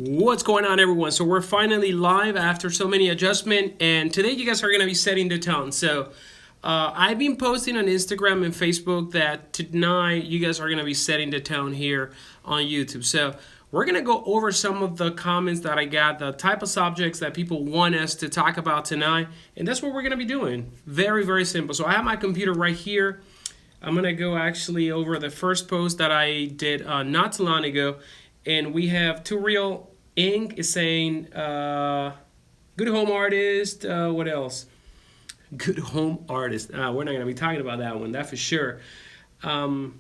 What's going on, everyone? So we're finally live after so many adjustments, and today you guys are going to be setting the tone. So I've been posting on Instagram and Facebook that tonight you guys are going to be setting the tone here on YouTube. So we're going to go over some of the comments that I got, the type of subjects that people want us to talk about tonight, and that's what we're going to be doing. Very, very simple. So I have my computer right here. I'm going to go actually over the first post that I did not too long ago. And we have Two Real Inc. is saying, good home artist. What else? Good home artist. We're not going to be talking about that one, that for sure. I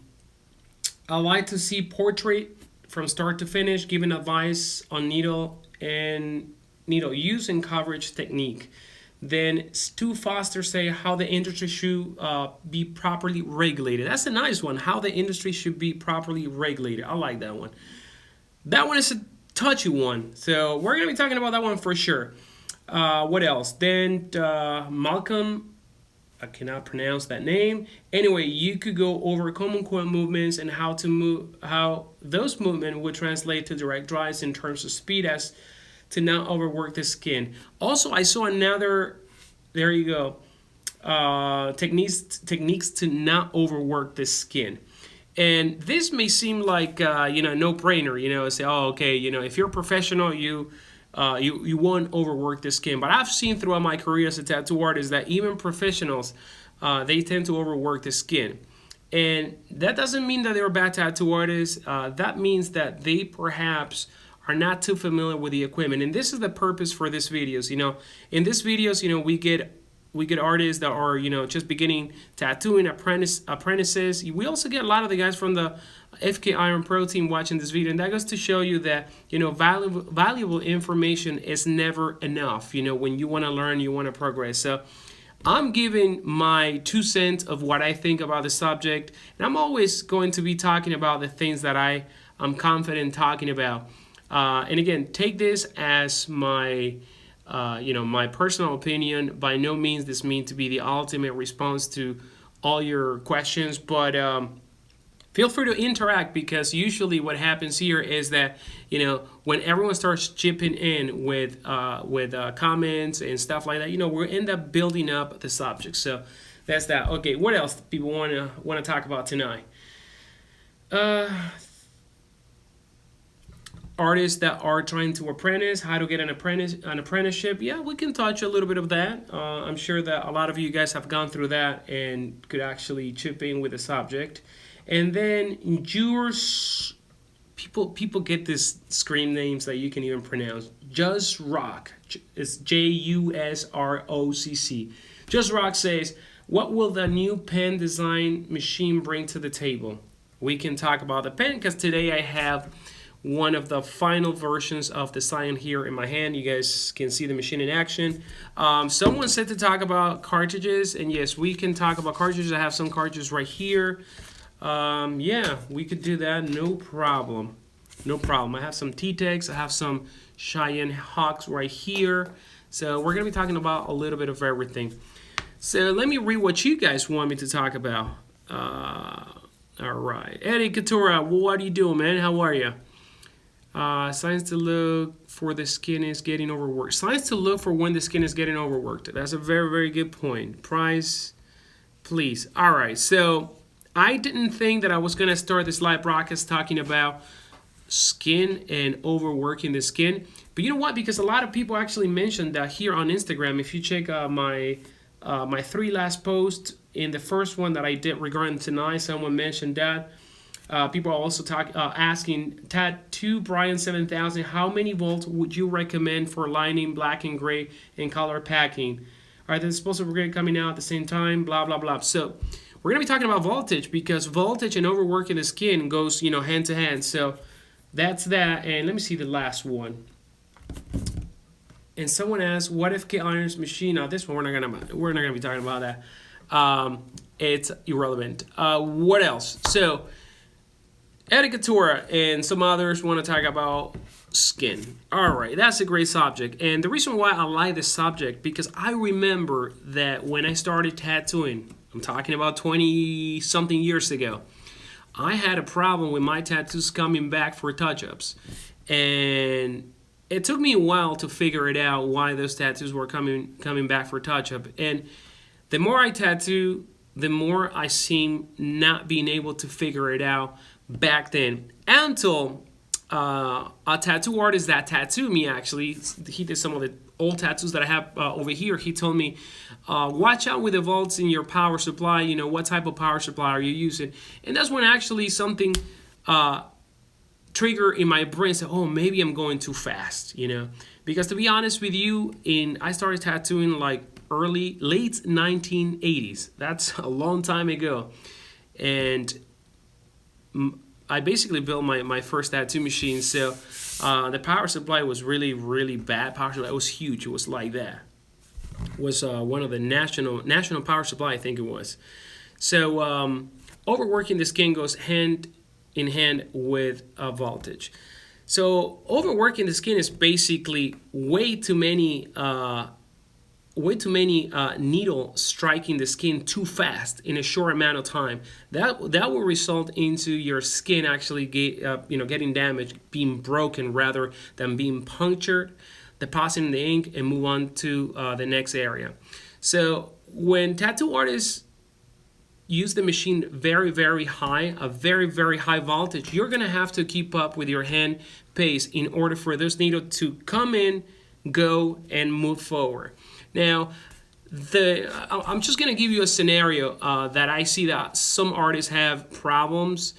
like to see portrait from start to finish, giving advice on needle use and coverage technique. Then Stu Foster say how the industry should be properly regulated. That's a nice one. How the industry should be properly regulated. I like that one. That one is a touchy one, so we're going to be talking about that one for sure. What else? Then Malcolm, I cannot pronounce that name. Anyway, you could go over common core movements and how those movements would translate to direct drives in terms of speed as to not overwork the skin. Also, I saw another, there you go, techniques to not overwork the skin. And this may seem like no-brainer. Say, oh, okay, if you're a professional, you won't overwork the skin. But I've seen throughout my career as a tattoo artist that even professionals, they tend to overwork the skin. And that doesn't mean that they're bad tattoo artists. That means that they perhaps are not too familiar with the equipment. And this is the purpose for these videos. In these videos, we get artists that are just beginning tattooing, apprentices. We also get a lot of the guys from the FK Iron Pro team watching this video, and that goes to show you that valuable information is never enough. When you want to learn, you want to progress. So I'm giving my 2 cents of what I think about the subject, and I'm always going to be talking about the things that I'm confident talking about. And again, take this as my my personal opinion. By no means this means to be the ultimate response to all your questions, but feel free to interact, because usually what happens here is that when everyone starts chipping in with comments and stuff like that, we end up building up the subject. So that's that. Okay, what else people want to talk about tonight? Artists that are trying to apprentice, how to get an apprenticeship. Yeah, we can touch a little bit of that. I'm sure that a lot of you guys have gone through that and could actually chip in with the subject. And then yours, people get these screen names that you can even pronounce. Just Rock. It's JUSROCC. Just Rock says, what will the new pen design machine bring to the table? We can talk about the pen, because today I have one of the final versions of the Scion here in my hand. You guys can see the machine in action. Someone said to talk about cartridges, and yes, we can talk about cartridges. I have some cartridges right here. Yeah, we could do that, no problem. No problem. I have some T-Tex, I have some Xion Hawks right here. So we're going to be talking about a little bit of everything. So let me read what you guys want me to talk about. All right. Eddie Couture, what are you doing, man? How are you? Signs to look for the skin is getting overworked. Signs to look for when the skin is getting overworked. That's a very, very good point. Price, please. All right. So I didn't think that I was going to start this live broadcast talking about skin and overworking the skin. But you know what? Because a lot of people actually mentioned that here on Instagram. If you check my 3 last posts, in the first one that I did regarding tonight, someone mentioned that. People are also asking, Tattoo Brian 7000, how many volts would you recommend for lining black and gray and color packing? Are the disposable grade coming out at the same time? Blah, blah, blah. So we're going to be talking about voltage, because voltage and overworking the skin goes, hand to hand. So that's that. And let me see the last one. And someone asked, what if K Iron's machine? Now this one we're not gonna be talking about that. It's irrelevant. What else? So Eddie Couture and some others want to talk about skin. All right, that's a great subject. And the reason why I like this subject, because I remember that when I started tattooing, I'm talking about 20-something years ago, I had a problem with my tattoos coming back for touch-ups. and it took me a while to figure it out why those tattoos were coming back for touch up. And the more I tattoo, the more I seem not being able to figure it out back then, until a tattoo artist that tattooed me, actually, he did some of the old tattoos that I have over here. He told me, watch out with the volts in your power supply. You know, what type of power supply are you using? And that's when actually something trigger in my brain said, oh, maybe I'm going too fast, you know. Because to be honest with you, I started tattooing like late 1980s. That's a long time ago. And I basically built my first tattoo machine. So the power supply was really, really bad. Power supply, it was huge. It was like that. It was one of the national power supply, I think it was. So overworking the skin goes hand in hand with voltage. So overworking the skin is basically way too many needle striking the skin too fast in a short amount of time. That will result into your skin actually getting damaged, being broken rather than being punctured, depositing the ink, and move on to the next area. So when tattoo artists use the machine very, very high, a very, very high voltage, you're gonna have to keep up with your hand pace in order for this needle to come in, go, and move forward. Now, I'm just gonna give you a scenario that I see that some artists have problems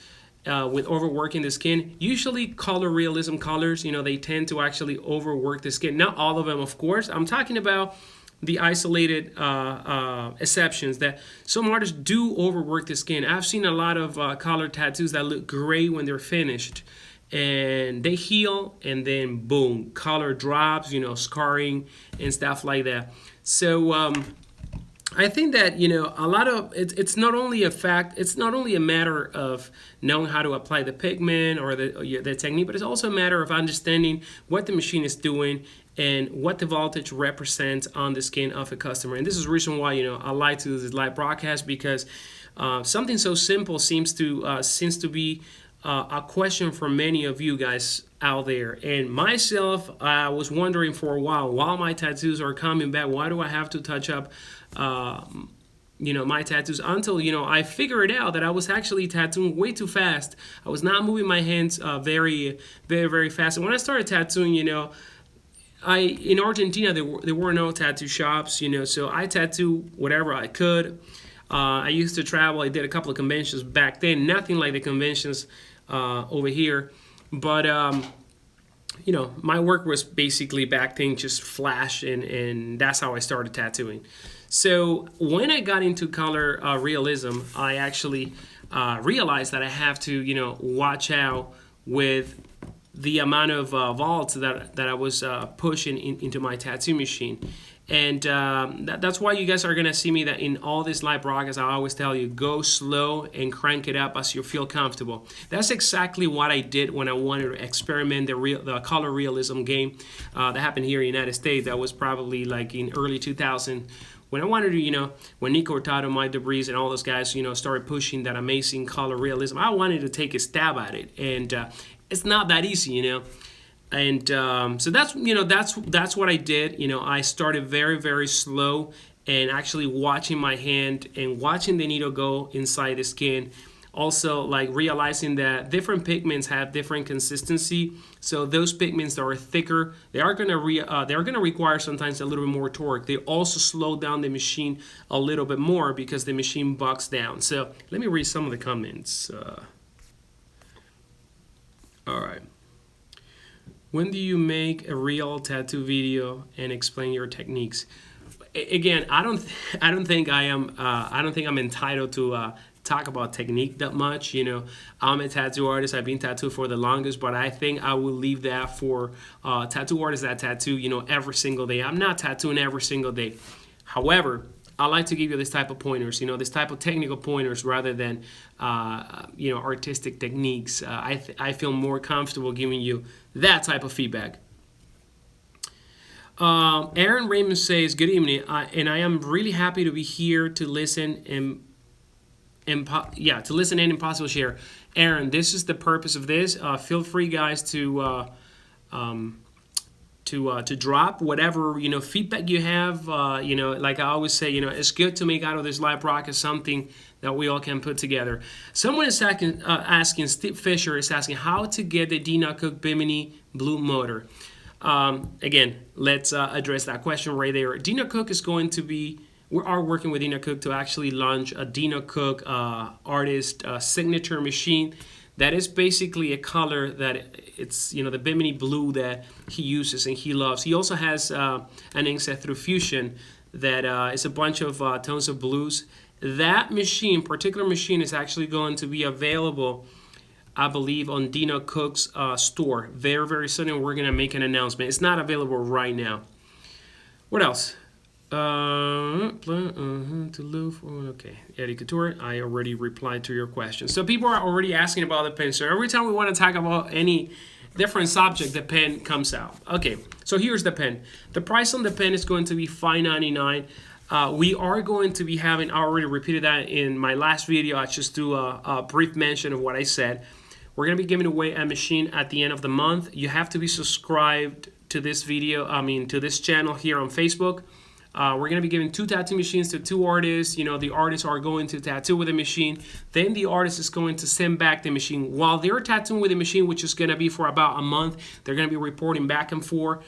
with overworking the skin. Usually color realism colors, they tend to actually overwork the skin. Not all of them, of course. I'm talking about the isolated exceptions that some artists do overwork the skin. I've seen a lot of color tattoos that look great when they're finished, and they heal, and then boom, color drops, scarring and stuff like that. So I think that a lot of it's not only a matter of knowing how to apply the pigment or the technique, but it's also a matter of understanding what the machine is doing and what the voltage represents on the skin of a customer. And this is the reason why I like to do this live broadcast, because something so simple seems to be a question for many of you guys out there. And myself, I was wondering for a while my tattoos are coming back, why do I have to touch up my tattoos, until I figured out that I was actually tattooing way too fast. I was not moving my hands very, very, very fast. And when I started tattooing, in Argentina there were no tattoo shops, so I tattooed whatever I could. I used to travel. I did a couple of conventions back then, nothing like the conventions over here, but my work was basically back then just flash, and that's how I started tattooing. So when I got into color realism, I actually realized that I have to watch out with the amount of volts that I was pushing into my tattoo machine. And that's why you guys are going to see me that in all these live broadcasts, I always tell you, go slow and crank it up as you feel comfortable. That's exactly what I did when I wanted to experiment the color realism game that happened here in the United States. That was probably like in early 2000. When I wanted to, when Nico Hurtado, Mike DeBreeze, and all those guys, started pushing that amazing color realism, I wanted to take a stab at it. And it's not that easy, And so that's what I did. I started very, very slow and actually watching my hand and watching the needle go inside the skin. Also, like realizing that different pigments have different consistency. So those pigments that are thicker, they're gonna require sometimes a little bit more torque. They also slow down the machine a little bit more because the machine bogs down. So let me read some of the comments. All right. When do you make a real tattoo video and explain your techniques? Again, I don't think I'm entitled to talk about technique that much. I'm a tattoo artist. I've been tattooed for the longest, but I think I will leave that for tattoo artists that tattoo, every single day. I'm not tattooing every single day. However, I like to give you this type of pointers, this type of technical pointers rather than, artistic techniques. I feel more comfortable giving you that type of feedback. Aaron Raymond says, good evening, and I am really happy to be here to listen and impossible share. Aaron, this is the purpose of this. Feel free, guys, to to drop whatever feedback you have. Like I always say, it's good to make out of this live broadcast something that we all can put together. Someone is asking, Steve Fisher is asking how to get the Dina Cook Bimini Blue motor. Again, let's address that question right there. Dina Cook is going to be, we are working with Dina Cook to actually launch a Dina Cook artist signature machine. That is basically a color that it's, the Bimini blue that he uses and he loves. He also has an inkset through Fusion that is a bunch of tones of blues. That machine, particular machine, is actually going to be available, I believe, on Dina Cook's store very, very soon, and we're going to make an announcement. It's not available right now. What else? Okay, Eddie Couture, I already replied to your question. So people are already asking about the pen. So every time we want to talk about any different subject, the pen comes out. Okay, so here's the pen. The price on the pen is going to be $5.99. We are going to be having, I already repeated that in my last video. I just do a brief mention of what I said. We're going to be giving away a machine at the end of the month. You have to be subscribed to this video, to this channel here on Facebook. We're going to be giving 2 tattoo machines to 2 artists. The artists are going to tattoo with a machine. Then the artist is going to send back the machine. While they're tattooing with the machine, which is going to be for about a month, they're going to be reporting back and forth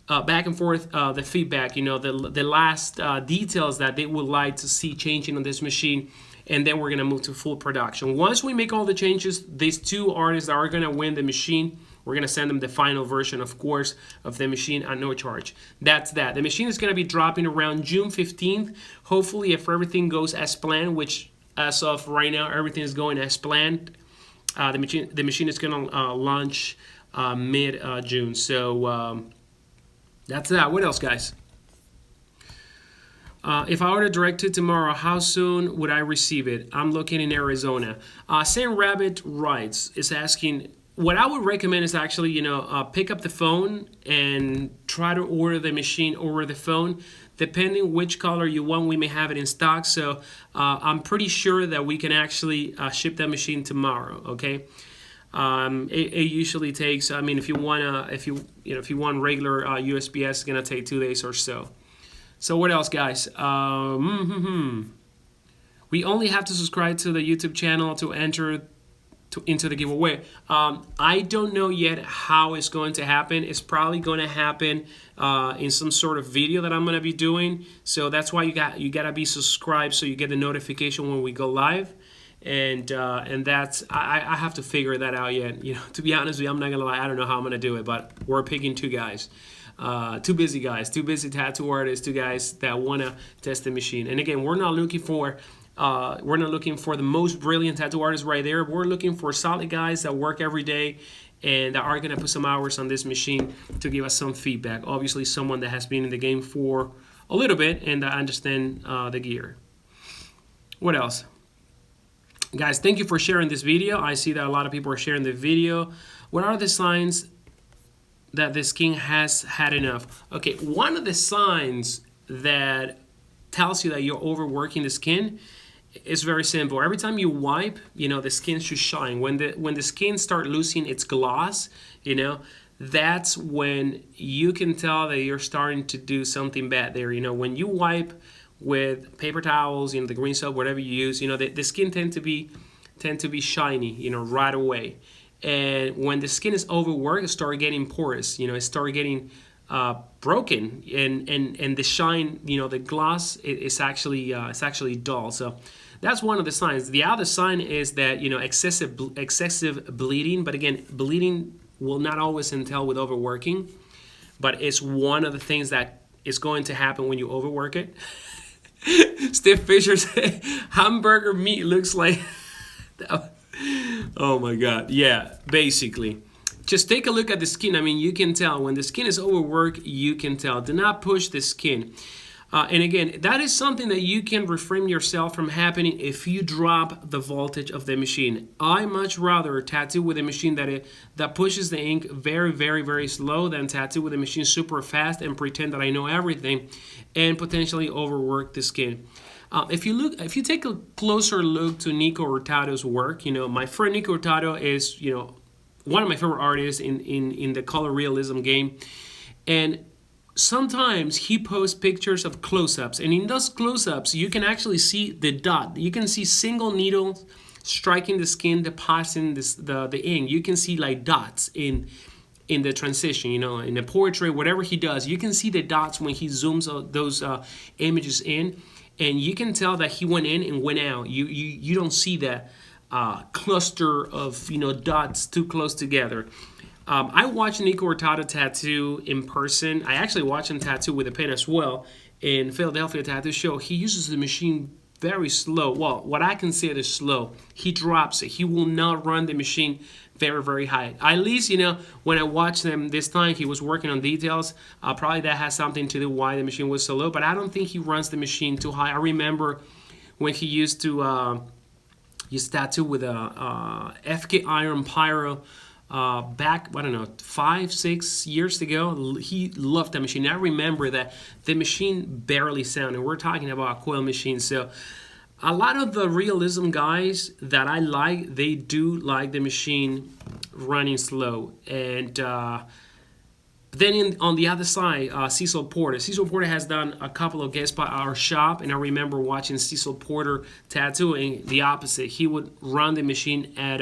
the feedback, the last details that they would like to see changing on this machine. And then we're going to move to full production. Once we make all the changes, these 2 artists that are going to win the machine, we're going to send them the final version, of course, of the machine at no charge. That's that. The machine is going to be dropping around June 15th. Hopefully, if everything goes as planned, which as of right now, everything is going as planned, the machine is going to launch mid-June. So that's that. What else, guys? If I were to direct it tomorrow, how soon would I receive it? I'm looking in Arizona. Sam Rabbit Writes is asking, what I would recommend is actually, pick up the phone and try to order the machine over the phone. Depending which color you want, we may have it in stock. So I'm pretty sure that we can actually ship that machine tomorrow. Okay. It usually takes. If you want regular USPS, it's gonna take 2 days or so. So what else, guys? We only have to subscribe to the YouTube channel to enter into the giveaway. I don't know yet how it's going to happen. It's probably going to happen in some sort of video that I'm going to be doing. So that's why you gotta be subscribed so you get the notification when we go live. And that's I have to figure that out yet. To be honest with you, I'm not gonna lie. I don't know how I'm gonna do it, but we're picking 2 guys. 2 busy guys, 2 busy tattoo artists, 2 guys that want to test the machine. And again, we're not looking for the most brilliant tattoo artists right there. We're looking for solid guys that work every day and that are going to put some hours on this machine to give us some feedback. Obviously, someone that has been in the game for a little bit and that understand the gear. What else? Guys, thank you for sharing this video. I see that a lot of people are sharing the video. What are the signs that the skin has had enough? Okay, one of the signs that tells you that you're overworking the skin is very simple. Every time you wipe, the skin should shine. When the skin start losing its gloss, that's when you can tell that you're starting to do something bad there. When you wipe with paper towels, the green soap, whatever you use, the skin tend to be shiny, right away. And when the skin is overworked, it starts getting porous. It starts getting broken, and the shine, the gloss, it's actually dull. So that's one of the signs. The other sign is that excessive bleeding. But again, bleeding will not always entail with overworking, but it's one of the things that is going to happen when you overwork it. Steve Fisher said, hamburger meat looks like. Oh my God. Yeah, basically. Just take a look at the skin. You can tell. When the skin is overworked, you can tell. Do not push the skin. And again, that is something that you can refrain yourself from happening if you drop the voltage of the machine. I much rather tattoo with a machine that pushes the ink very, very, very slow than tattoo with a machine super fast and pretend that I know everything and potentially overwork the skin. If you take a closer look to Nico Hurtado's work, my friend Nico Hurtado is, one of my favorite artists in the color realism game. And sometimes he posts pictures of close-ups, and in those close-ups you can actually see the dot. You can see single needles striking the skin, depositing the ink. You can see like dots in the transition, in the portrait, whatever he does. You can see the dots when he zooms those images in, and you can tell that he went in and went out. You don't see that cluster of dots too close together. I watched Nico Hurtado tattoo in person. I actually watched him tattoo with a pen as well in Philadelphia Tattoo Show. He uses the machine very slow. Well, what I consider slow. He drops it. He will not run the machine very, very high. At least, when I watched him this time, he was working on details. Probably that has something to do why the machine was so low, but I don't think he runs the machine too high. I remember when he used to tattoo with a FK Iron Pyro back, I don't know, 5-6 years ago. He loved that machine. I remember that the machine barely sounded. We're talking about a coil machine. So a lot of the realism guys that I like, they do like the machine running slow. And then on the other side, Cecil Porter. Cecil Porter has done a couple of guests by our shop, and I remember watching Cecil Porter tattooing the opposite. He would run the machine at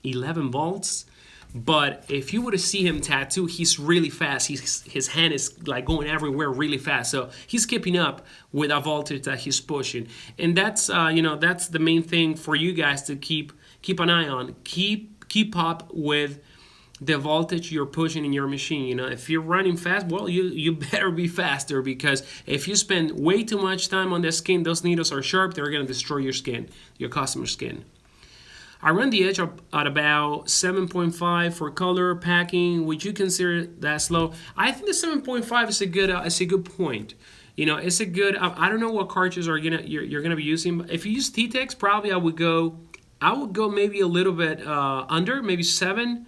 11 volts. But if you were to see him tattoo, he's really fast. His hand is like going everywhere really fast. So he's keeping up with a voltage that he's pushing. And that's that's the main thing for you guys to keep an eye on. Keep up with the voltage you're pushing in your machine. If you're running fast, well, you better be faster, because if you spend way too much time on the skin, those needles are sharp. They're going to destroy your skin, your customer's skin. I run the edge up at about 7.5 for color packing. Would you consider that slow? I think the 7.5 is a good point. It's a good. I don't know what cartridges you're gonna be using. If you use T-Tex, probably I would go maybe a little bit under, maybe 7.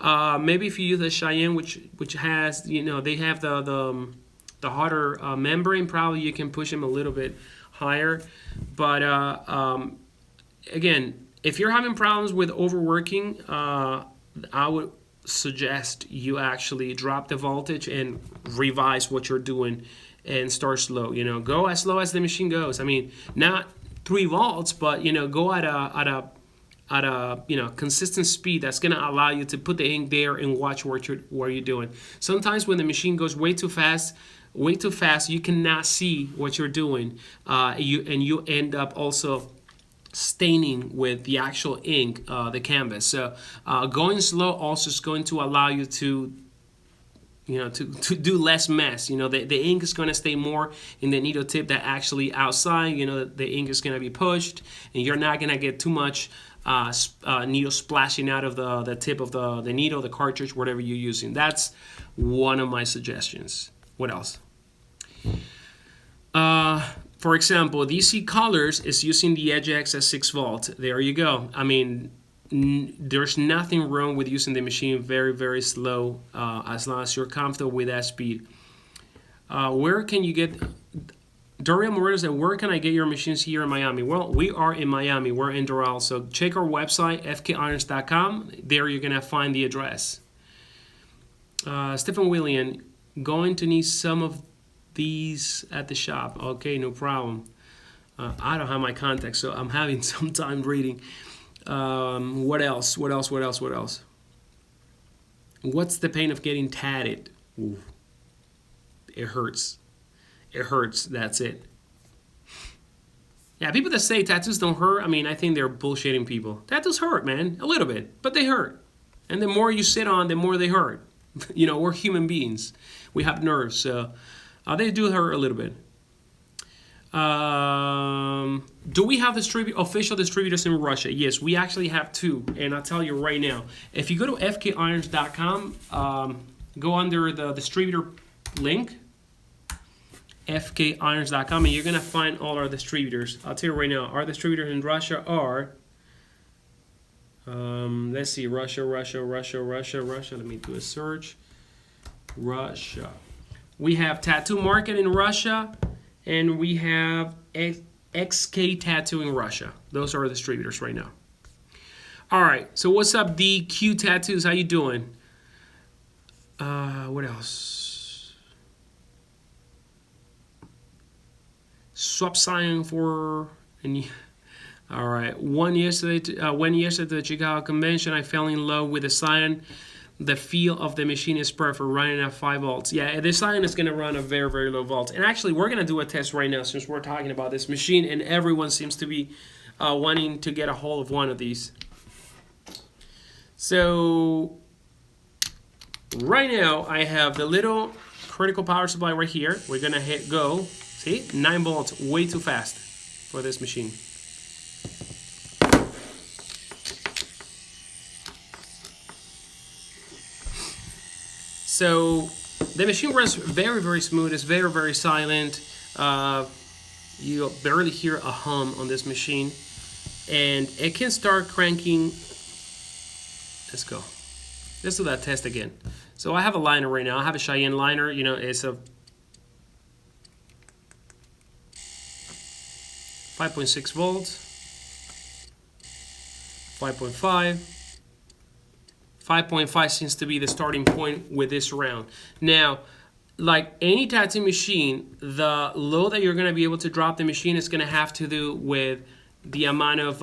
Maybe if you use the Xion, which has they have the harder membrane, probably you can push them a little bit higher. But again, if you're having problems with overworking, I would suggest you actually drop the voltage and revise what you're doing and start slow. Go as slow as the machine goes. I mean, not 3 volts, but go at a consistent speed that's going to allow you to put the ink there and watch what you're doing. Sometimes when the machine goes way too fast, you cannot see what you're doing. You end up also staining with the actual ink, the canvas. So going slow also is going to allow you to do less mess. The ink is going to stay more in the needle tip than actually outside. The ink is going to be pushed, and you're not going to get too much needle splashing out of the tip of the needle, the cartridge, whatever you're using. That's one of my suggestions. What else? For example, DC Colors is using the EdgeX at 6 volts. There you go. I mean, there's nothing wrong with using the machine very, very slow, as long as you're comfortable with that speed. Where can you get... Doria Moreno said, where can I get your machines here in Miami? Well, we are in Miami. We're in Doral. So check our website, fkirons.com. There you're going to find the address. Stephen William, going to need some of these at the shop. Okay, no problem. I don't have my contacts, so I'm having some time reading. What else? What's the pain of getting tatted? Ooh. It hurts. That's it. Yeah, people that say tattoos don't hurt, I mean, I think they're bullshitting people. Tattoos hurt, man, a little bit, but they hurt. And the more you sit on, the more they hurt. We're human beings. We have nerves, so they do hurt a little bit. Do we have official distributors in Russia? Yes, we actually have 2, and I'll tell you right now. If you go to fkirons.com, go under the distributor link, fkirons.com, and you're going to find all our distributors. I'll tell you right now, our distributors in Russia are, let's see, Russia. Let me do a search. Russia. We have Tattoo Market in Russia, and we have XK Tattoo in Russia. Those are our distributors right now. All right. So what's up, DQ Tattoos? How you doing? What else? Swap Scion for and all right. Went yesterday to the Chicago convention. I fell in love with the Scion. The feel of the machine is perfect, running at 5 volts. Yeah, the Scion is going to run a very, very low volt. And actually, we're going to do a test right now since we're talking about this machine, and everyone seems to be wanting to get a hold of one of these. So right now, I have the little critical power supply right here. We're going to hit go. See, 9 volts, way too fast for this machine. So the machine runs very, very smooth. It's very, very silent. You barely hear a hum on this machine. And it can start cranking. Let's go. Let's do that test again. So I have a liner right now. I have a Xion liner. You know, it's a 5.6 volts, 5.5. 5.5 seems to be the starting point with this round. Now, like any tattoo machine, the load that you're going to be able to drop the machine is going to have to do with the amount of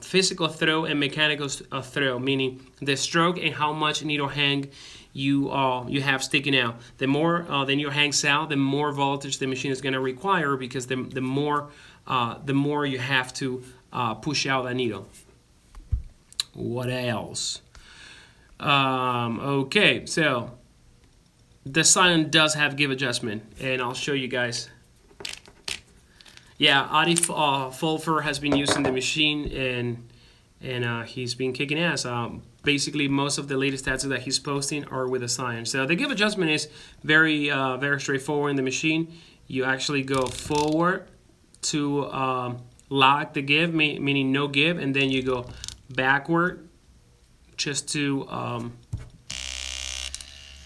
physical throw and mechanical throw, meaning the stroke and how much needle hang you have sticking out. The more the needle hangs out, the more voltage the machine is going to require, because the more you have to push out that needle. What else? Okay, so the Scion does have give adjustment, and I'll show you guys. Yeah, Adi Fulfer has been using the machine, and he's been kicking ass. Basically, most of the latest tattoos that he's posting are with the Scion. So the give adjustment is very very straightforward in the machine. You actually go forward to lock the give, meaning no give, and then you go backward just to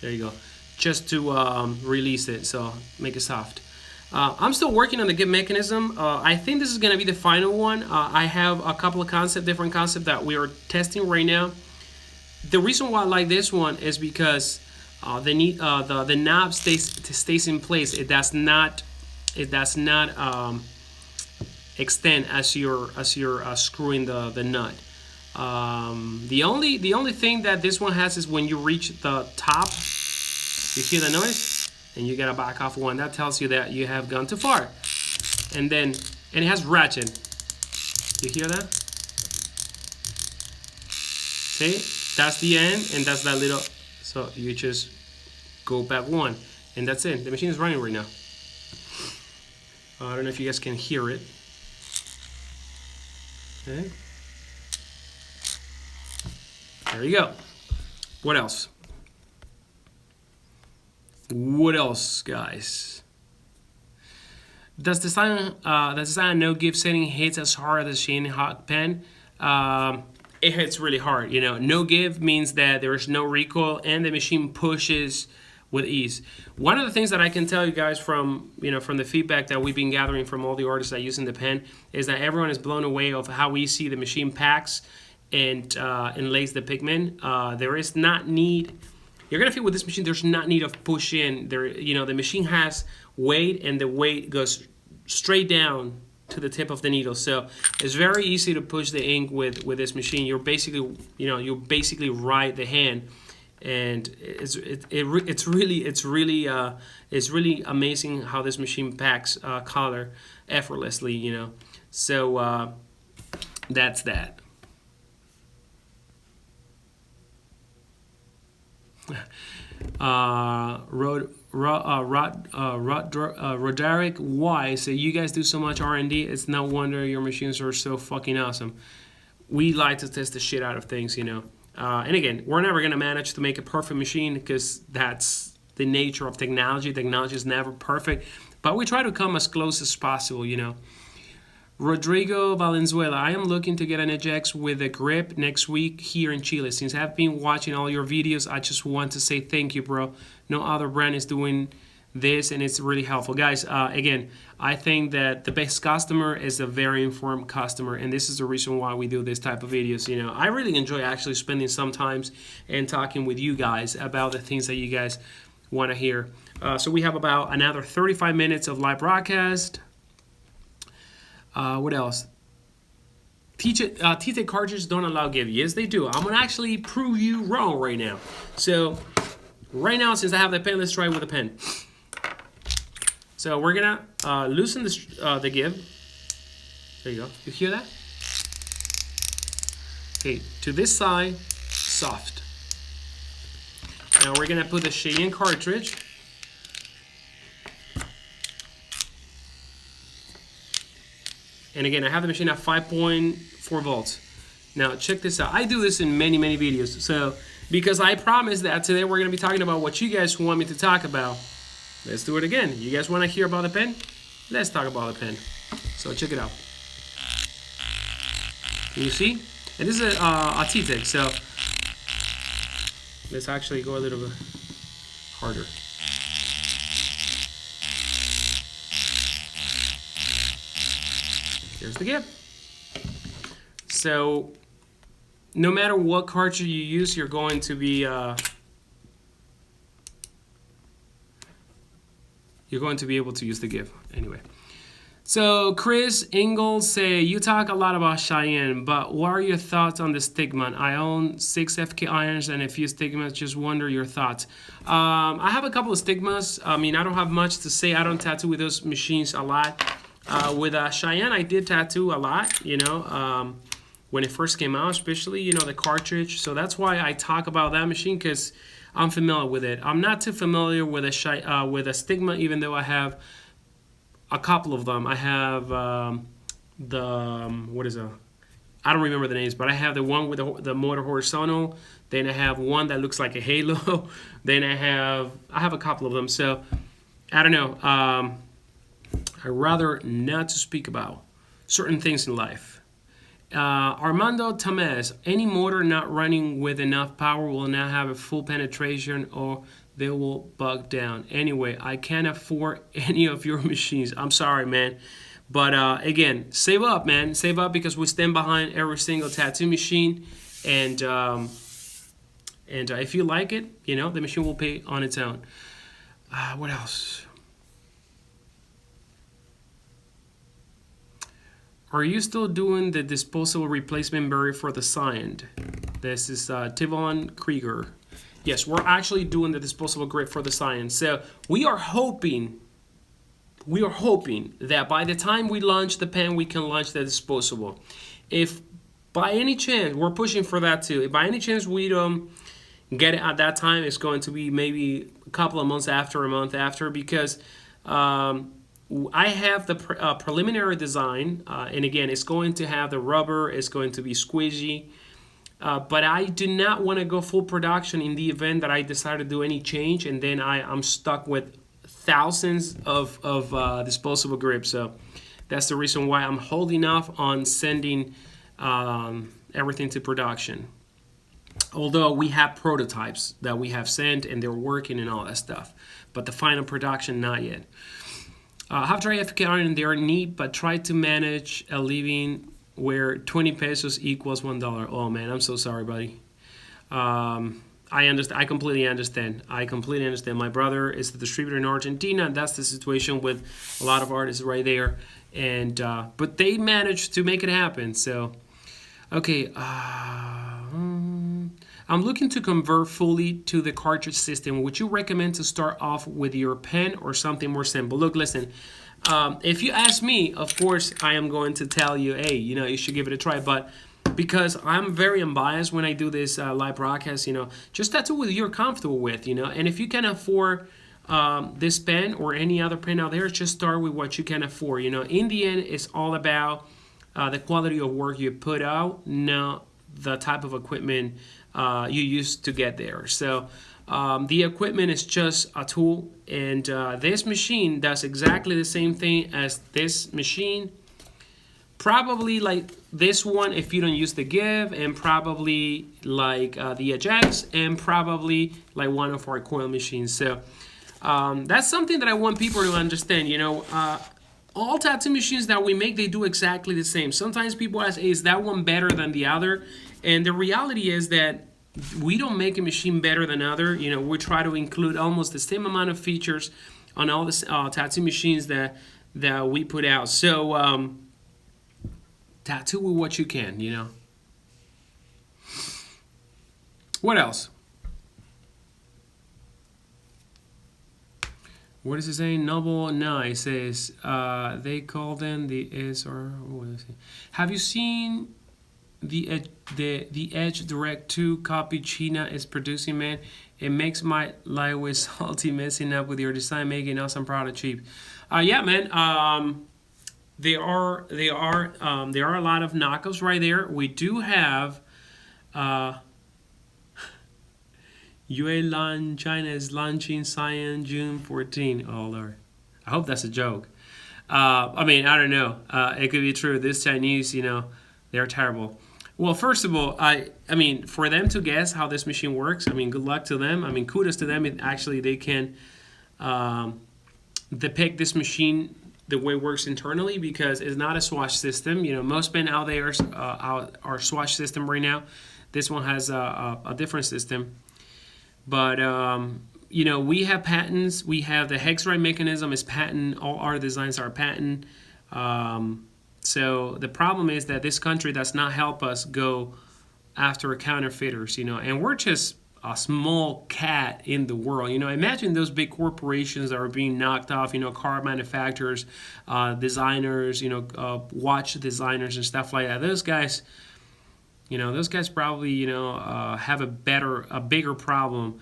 there you go, just to release it, so make it soft. I'm still working on the give mechanism. I think this is going to be the final one. I have a couple of different concepts that we are testing right now. The reason why I like this one is because the knob stays in place. It does not extend as you're screwing the nut. The only thing that this one has is when you reach the top, you hear the noise, and you gotta back off one. That tells you that you have gone too far. And it has ratchet. You hear that? See, that's the end, and that's that little. So you just go back one, and that's it. The machine is running right now. I don't know if you guys can hear it. Okay. There you go. What else? What else, guys? Does the Scion no give setting hits as hard as the Xion hot pen? It hits really hard. You know, no give means that there is no recoil and the machine pushes with ease. One of the things that I can tell you guys from the feedback that we've been gathering from all the artists that use in the pen is that everyone is blown away of how easy the machine packs and lays the pigment. There is not need. You're gonna feel with this machine. There's not need of push in. The machine has weight, and the weight goes straight down to the tip of the needle. So it's very easy to push the ink with this machine. You're basically ride the hand, and it's really amazing how this machine packs color effortlessly. So that's that. Roderick Y say, you guys do so much R&D, it's no wonder your machines are so fucking awesome. We like to test the shit out of things, and again, we're never gonna manage to make a perfect machine, because that's the nature of technology. Technology is never perfect, but we try to come as close as possible. Rodrigo Valenzuela, I am looking to get an EJX with a grip next week here in Chile. Since I've been watching all your videos, I just want to say thank you, bro. No other brand is doing this, and it's really helpful. Guys, again, I think that the best customer is a very informed customer, and this is the reason why we do this type of videos. You know, I really enjoy actually spending some time and talking with you guys about the things that you guys want to hear. So we have about another 35 minutes of live broadcast. What else? T-Tech cartridges don't allow give. Yes, they do. I'm going to actually prove you wrong right now. So right now, since I have the pen, let's try it with a pen. So we're going to loosen the give. There you go. You hear that? Okay, to this side, soft. Now we're going to put the Xion cartridge. And again, I have the machine at 5.4 volts. Now check this out. I do this in many videos. So because I promised that today we're going to be talking about what you guys want me to talk about. Let's do it again. You guys want to hear about the pen? Let's talk about the pen. So check it out. Can you see? And this is a T-Tech. So let's actually go a little bit harder. Here's the give. So no matter what cartridge you use, you're going to be able to use the give anyway. So Chris Ingalls say, you talk a lot about Xion, but what are your thoughts on the Stigma? I own 6 FK irons and a few Stigmas. Just wonder your thoughts. I have a couple of Stigmas. I mean, I don't have much to say. I don't tattoo with those machines a lot. With Xion, I did tattoo a lot, you know, when it first came out, especially, you know, the cartridge. So that's why I talk about that machine, because I'm familiar with it. I'm not too familiar with a Stigma, even though I have a couple of them. I have what is it? I don't remember the names, but I have the one with the motor horizontal. Then I have one that looks like a halo. Then I have a couple of them. So I don't know. I'd rather not to speak about certain things in life. Armando Tamez, any motor not running with enough power will not have a full penetration or they will bug down. Anyway, I can't afford any of your machines. I'm sorry, man. But again, save up, man. Save up, because we stand behind every single tattoo machine. And if you like it, you know, the machine will pay on its own. What else? Are you still doing the disposable replacement barrier for the Scion? This is Tivon Krieger. Yes, we're actually doing the disposable grip for the Scion. So we are hoping that by the time we launch the pen, we can launch the disposable. If by any chance, we're pushing for that too. If by any chance we don't get it at that time, it's going to be maybe a couple of months after, a month after, because I have the preliminary design, and again, it's going to have the rubber, it's going to be squishy, but I do not want to go full production in the event that I decide to do any change, and then I'm stuck with thousands of disposable grips. So that's the reason why I'm holding off on sending everything to production. Although we have prototypes that we have sent and they're working and all that stuff, but the final production, not yet. Have dry FK iron and they are neat, but try to manage a living where 20 pesos equals $1. Oh man, I'm so sorry, buddy. I understand. I completely understand. My brother is the distributor in Argentina, and that's the situation with a lot of artists right there. And but they managed to make it happen. So, okay. I'm looking to convert fully to the cartridge system. Would you recommend to start off with your pen or something more simple? Look, listen, if you ask me, of course, I am going to tell you, hey, you know, you should give it a try. But because I'm very unbiased when I do this live broadcast, you know, just tattoo what you're comfortable with, you know. And if you can afford this pen or any other pen out there, just start with what you can afford. You know, in the end, it's all about the quality of work you put out, not the type of equipment you use to get there. So the equipment is just a tool, and this machine does exactly the same thing as this machine. Probably like this one if you don't use the give, and probably like the Ajax, and probably like one of our coil machines. So That's something that I want people to understand. All tattoo machines that we make, they do exactly the same. Sometimes people ask, hey, is that one better than the other? And the reality is that we don't make a machine better than other. We try to include almost the same amount of features on all the tattoo machines that we put out. So tattoo with what you can. What else? What is it saying? Noble? No, it says they call them the is or what is it? Have you seen the Edge Direct 2 copy China is producing, man? It makes my life with salty messing up with your design, making awesome product cheap. Yeah, man. There are a lot of knockoffs right there. We do have Yuan China is launching Scion June 14. Oh Lord, I hope that's a joke. I mean, I don't know. It could be true. This Chinese, they're terrible. Well, first of all, I mean, for them to guess how this machine works, I mean, good luck to them. I mean, kudos to them. Actually, they can depict this machine the way it works internally, because it's not a swatch system. Most men out there are swatch system right now. This one has a different system. But, we have patents. We have the hex right mechanism is patent. All our designs are patent. So the problem is that this country does not help us go after counterfeiters, and we're just a small cat in the world. Imagine those big corporations that are being knocked off, car manufacturers, designers, watch designers and stuff like that. Those guys probably, have a bigger problem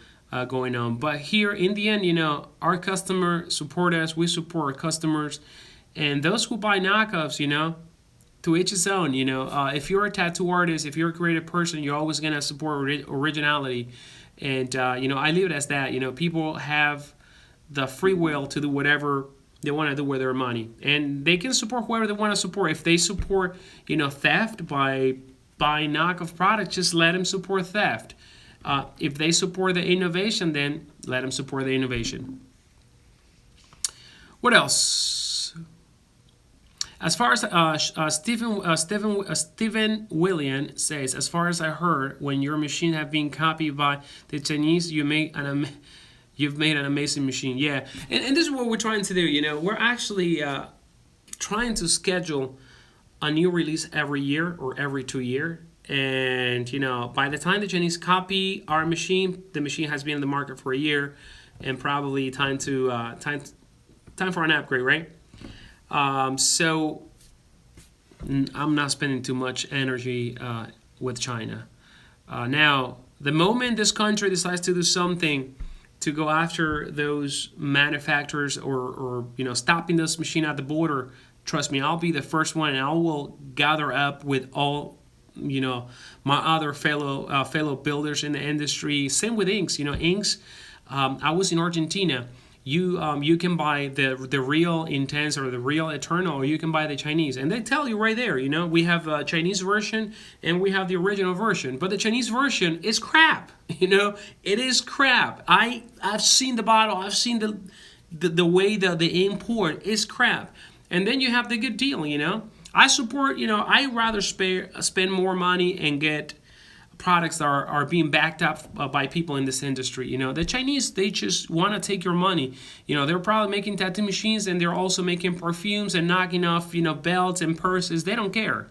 going on. But here, in the end, our customer support us. We support our customers. And those who buy knockoffs, to each his own. If you're a tattoo artist, if you're a creative person, you're always going to support originality. And, I leave it as that. People have the free will to do whatever they want to do with their money. And they can support whoever they want to support. If they support, theft by buying knockoff products, just let them support theft. If they support the innovation, then let them support the innovation. What else? As far as Stephen William says, as far as I heard, when your machine have been copied by the Chinese, you've made an amazing machine. Yeah, and this is what we're trying to do. We're actually trying to schedule a new release every year or every 2 years. And, by the time the Chinese copy our machine, the machine has been in the market for a year, and probably time for an upgrade, right? So I'm not spending too much energy with China. Now, the moment this country decides to do something to go after those manufacturers or stopping this machine at the border, trust me, I'll be the first one, and I will gather up with all my other fellow builders in the industry. Same with inks. Inks. I was in Argentina. You can buy the real Intense or the real Eternal, or you can buy the Chinese, and they tell you right there. We have a Chinese version and we have the original version, but the Chinese version is crap. It is crap. I've seen the bottle. I've seen the way the import is crap, and then you have the good deal. I support. I rather spend more money and get products that are being backed up by people in this industry. The Chinese, they just want to take your money. They're probably making tattoo machines, and they're also making perfumes and knocking off, belts and purses. They don't care.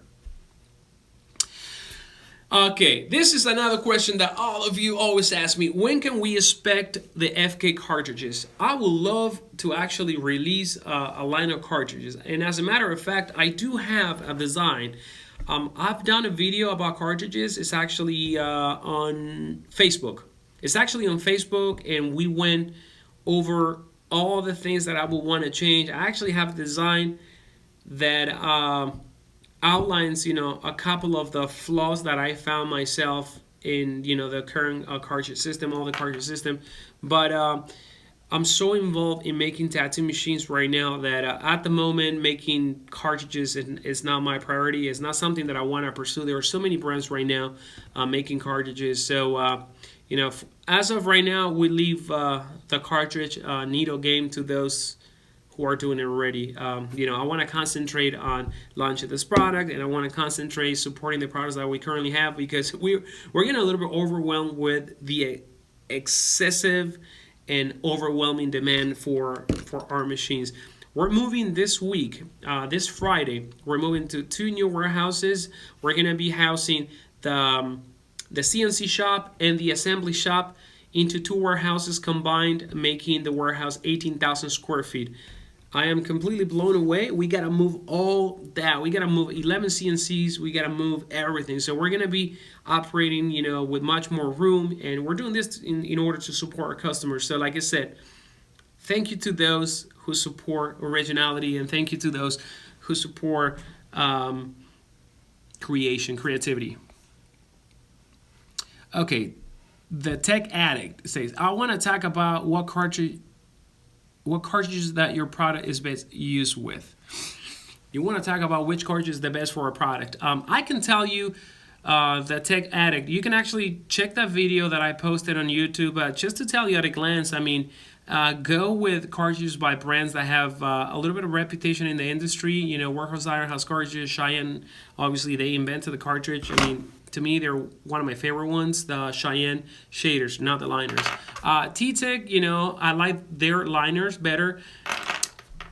Okay, this is another question that all of you always ask me. When can we expect the FK cartridges? I would love to actually release a line of cartridges. And as a matter of fact, I do have a design. I've done a video about cartridges. It's actually on Facebook. It's actually on Facebook, and we went over all the things that I would want to change. I actually have a design that outlines, a couple of the flaws that I found myself in, the current cartridge system, all the cartridge system. But I'm so involved in making tattoo machines right now that at the moment, making cartridges is not my priority. It's not something that I want to pursue. There are so many brands right now making cartridges. So, as of right now, we leave the cartridge needle game to those who are doing it already. I want to concentrate on launching this product, and I want to concentrate supporting the products that we currently have, because we're getting a little bit overwhelmed with the excessive and overwhelming demand for our machines. We're moving this week, this Friday. We're moving to 2 new warehouses. We're gonna be housing the CNC shop and the assembly shop into 2 warehouses combined, making the warehouse 18,000 square feet. I am completely blown away. We gotta move all that. We gotta move 11 CNCs. We gotta move everything. So we're gonna be operating, with much more room, and we're doing this in order to support our customers. So, like I said, thank you to those who support originality, and thank you to those who support creativity. Okay, the Tech Addict says, I want to talk about what cartridges that your product is best used with. You want to talk about which cartridge is the best for a product. I can tell you, the Tech Addict, you can actually check that video that I posted on YouTube. Just to tell you at a glance, go with cartridges by brands that have a little bit of reputation in the industry. Warhorse Iron has cartridges. Xion, obviously, they invented the cartridge. To me, they're one of my favorite ones, the Xion shaders, not the liners. T-Tech, I like their liners better.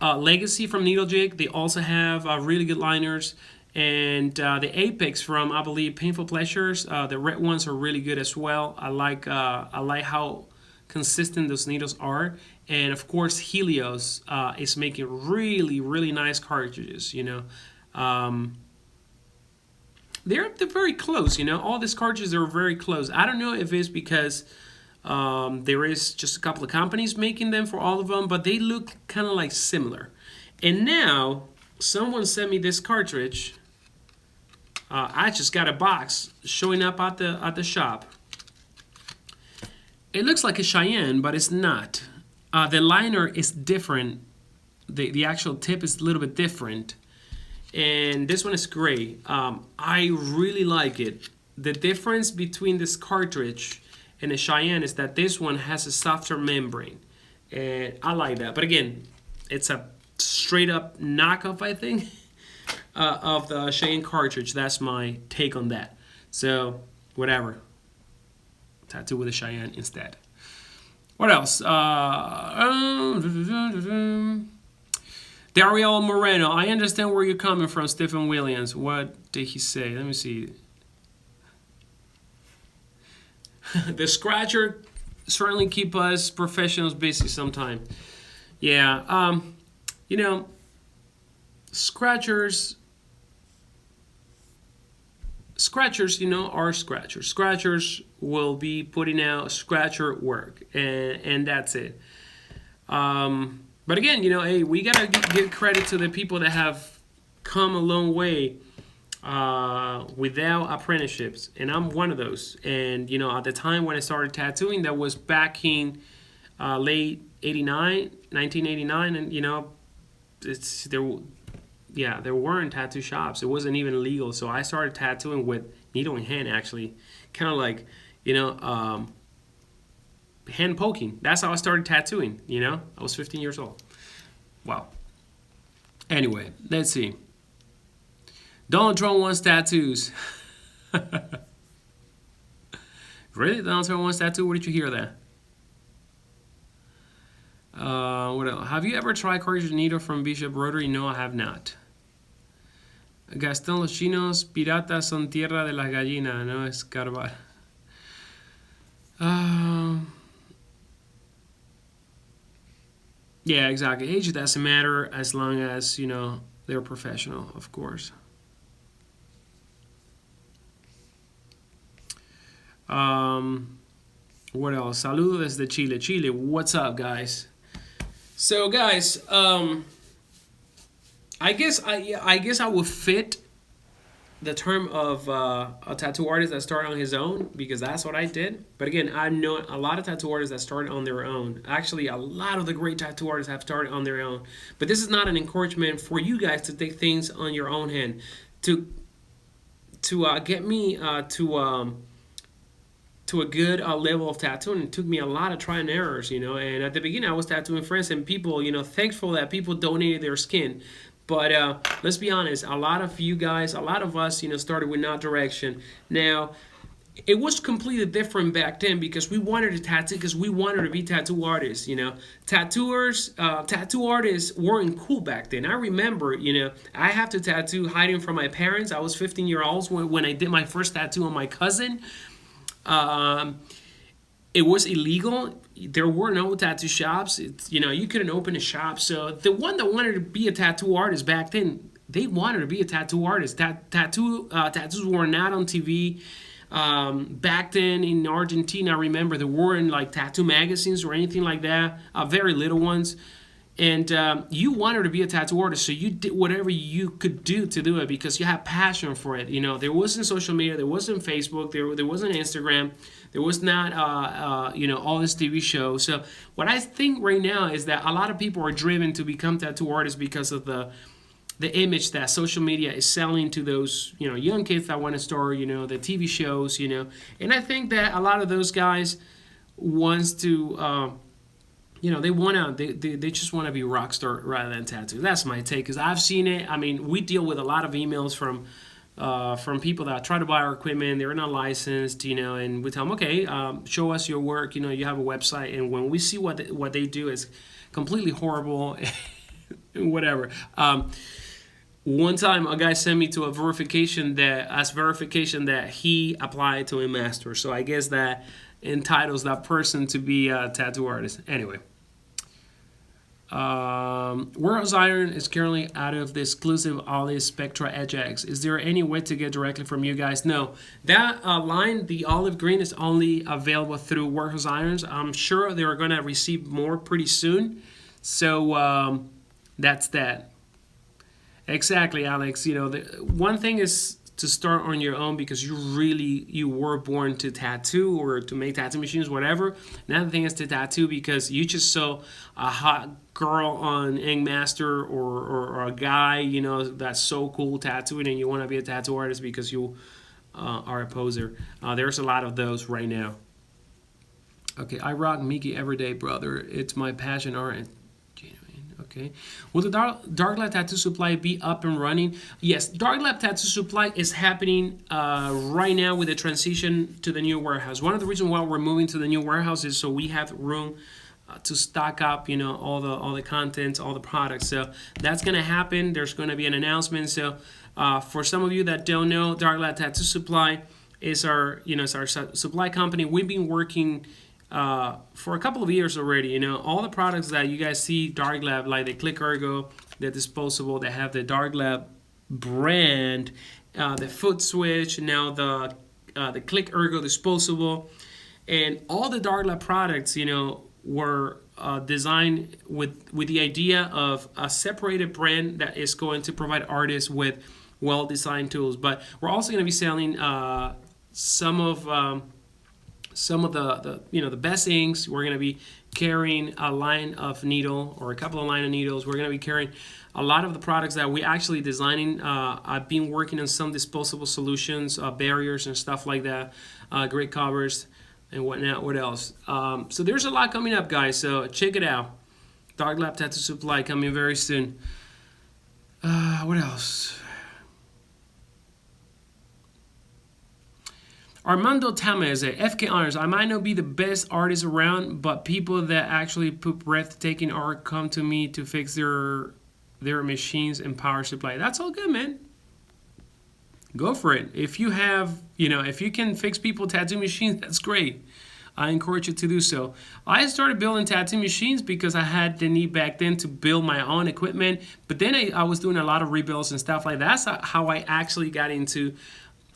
Legacy from Needle Jig, they also have really good liners. And the Apex from, I believe, Painful Pleasures, the red ones are really good as well. I like how consistent those needles are. And of course, Helios is making really, really nice cartridges. They're very close. All these cartridges are very close. I don't know if it's because there is just a couple of companies making them for all of them, but they look kind of like similar. And now someone sent me this cartridge. I just got a box showing up at the shop. It looks like a Xion, but it's not. The liner is different. The actual tip is a little bit different. And this one is gray. I really like it. The difference between this cartridge and a Xion is that this one has a softer membrane. And I like that. But again, it's a straight up knockoff, I think, of the Xion cartridge. That's my take on that. So, whatever. Tattoo with a Xion instead. What else? Daryl Moreno, I understand where you're coming from, Stephen Williams. What did he say? Let me see. The scratcher certainly keep us professionals busy sometimes. Yeah, scratchers, are scratchers. Scratchers will be putting out scratcher work, and that's it. But again, hey, we gotta give credit to the people that have come a long way without apprenticeships, and I'm one of those. And at the time when I started tattooing, that was back in late 1989, and there weren't tattoo shops. It wasn't even legal, so I started tattooing with needle in hand, actually, kind of like hand poking. That's how I started tattooing. I was 15 years old. Wow. Anyway, let's see. Donald Trump wants tattoos. Really? Donald Trump wants tattoo? Where did you hear that? What else? Have you ever tried cartridge needle from Bishop Rotary? No, I have not. Gastón, los chinos piratas son tierra de las gallinas, no escarbar. Yeah, exactly. Age doesn't matter as long as, they're professional, of course. What else? Saludos desde Chile. Chile, what's up, guys? So, guys, I guess I would fit the term of a tattoo artist that started on his own, because that's what I did. But again, I know a lot of tattoo artists that started on their own. Actually, a lot of the great tattoo artists have started on their own. But this is not an encouragement for you guys to take things on your own hand. To get me to to a good level of tattooing. It took me a lot of try and errors, you know. And at the beginning, I was tattooing friends and people, you know, thankful that people donated their skin. But let's be honest, a lot of you guys, a lot of us, you know, started with not direction. Now, it was completely different back then because we wanted to tattoo because we wanted to be tattoo artists, you know. Tattoo artists weren't cool back then. I remember, you know, I have to tattoo hiding from my parents. I was 15 years old when I did my first tattoo on my cousin. um, it was illegal. There were no tattoo shops. It's, you know, you couldn't open a shop. So the one that wanted to be a tattoo artist back then, they wanted to be a tattoo artist. Tattoos were not on TV. Back then in Argentina, I remember there weren't like tattoo magazines or anything like that. Very little ones. And you wanted to be a tattoo artist, so you did whatever you could do to do it because you had passion for it. You know, there wasn't social media, there wasn't Facebook, there wasn't Instagram, there was not you know, all this TV shows. So what I think right now is that a lot of people are driven to become tattoo artists because of the image that social media is selling to those, you know, young kids that want to start, you know, the TV shows, you know. And I think that a lot of those guys wants to you know, they just want to be rock star rather than tattoo. That's my take because I've seen it. I mean, we deal with a lot of emails from people that try to buy our equipment. They're not licensed, you know, and we tell them, okay, show us your work. You know, you have a website, and when we see what they do is completely horrible, whatever. One time, a guy sent me to a verification that he applied to a master. So I guess that entitles that person to be a tattoo artist. Anyway, Warehouse Iron is currently out of the exclusive Olive Spectra Edge X. Is there any way to get directly from you guys? No. That line, the olive green, is only available through Warehouse Irons. I'm sure they're going to receive more pretty soon. So that's that. Exactly, Alex. You know, the one thing is to start on your own because you were born to tattoo or to make tattoo machines, whatever. Another thing is to tattoo because you just saw a hot girl on Ink Master or a guy, you know, that's so cool tattooing and you want to be a tattoo artist because you are a poser. There's a lot of those right now. Okay, I rock Mickey every day, brother. It's my passion art. Okay. Will the Dark Lab Tattoo Supply be up and running? Yes, Dark Lab Tattoo Supply is happening right now with the transition to the new warehouse. One of the reasons why we're moving to the new warehouse is so we have room to stock up, you know, all the contents, all the products. So that's gonna happen. There's gonna be an announcement. So for some of you that don't know, Dark Lab Tattoo Supply is our, you know, it's our supply company. We've been working for a couple of years already. You know, all the products that you guys see Dark Lab, like the Click Ergo, the disposable, they have the Dark Lab brand, the foot switch, now the Click Ergo disposable, and all the Dark Lab products, you know, were designed with the idea of a separated brand that is going to provide artists with well-designed tools. But we're also going to be selling some of the you know, the best inks. We're going to be carrying a line of needle or a couple of line of needles. We're going to be carrying a lot of the products that we actually designing. I've been working on some disposable solutions, barriers and stuff like that, great covers and whatnot. What else? So there's a lot coming up, guys. So check it out. Dark Lab Tattoo Supply coming very soon. What else? Armando Tamez at FK Honors. I might not be the best artist around, but people that actually put breathtaking art come to me to fix their machines and power supply. That's all good, man. Go for it. If you have, you know, if you can fix people tattoo machines, that's great. I encourage you to do so. I started building tattoo machines because I had the need back then to build my own equipment, but then I was doing a lot of rebuilds and stuff like that. That's how I actually got into